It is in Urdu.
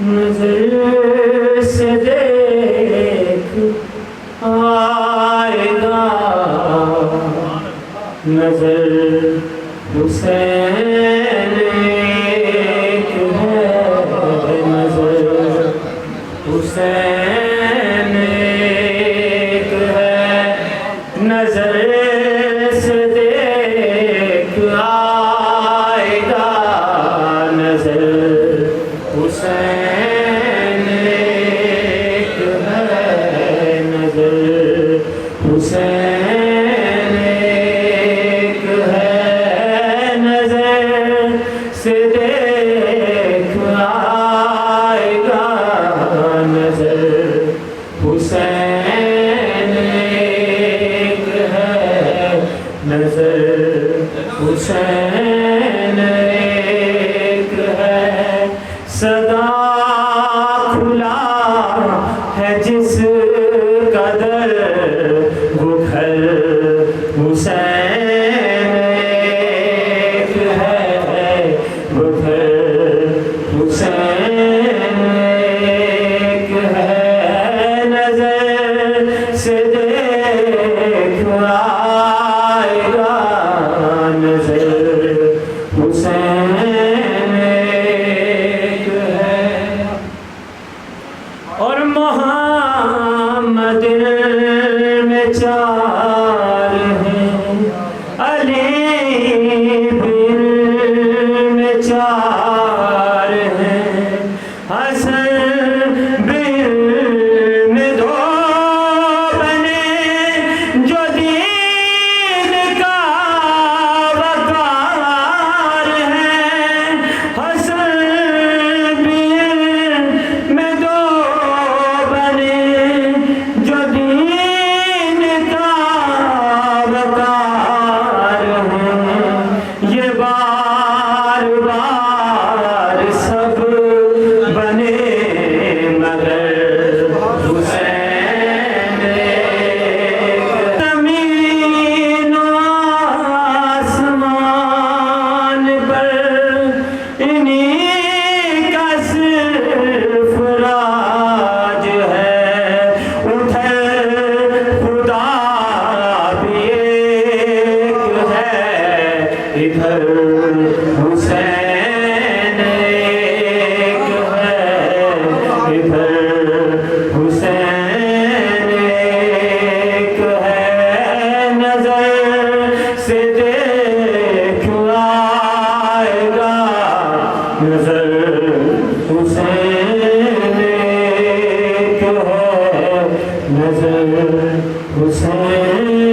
نظر سے دیکھ آئے گا نظر حسین ایک ہے نظر حسین ایک ہے نظر سے دیکھ آئے گا نظر حسین ایک ہے نظر حسین ایک ہے نظر سے دیکھ آئے گا نظر حسین ایک ہے نظر حسین ایک ہے صدا کھلا ہے جس قدر وہ گھر حسین ایک ہے وہ گھر حسین ایک ہے نظر سے دیکھ آئے گا نظر حسین ایک ہے اور محمد میں چار ہیں علی میں چار ہیں حسن میں دو بنے جو دین کا وقار ہے حسن میں دو بنے جو دین کا وقار ہے یہ بار بار سب بنے مگر حسین ایک زمین و آسمان پر انہی کا صرف راج ہے ادھر خدا بھی ایک ہے ادھر حسین ایک ہے ادھر حسین ایک ہے نظر سے دیکھ آئے گا نظر حسین ایک ہے نظر حسین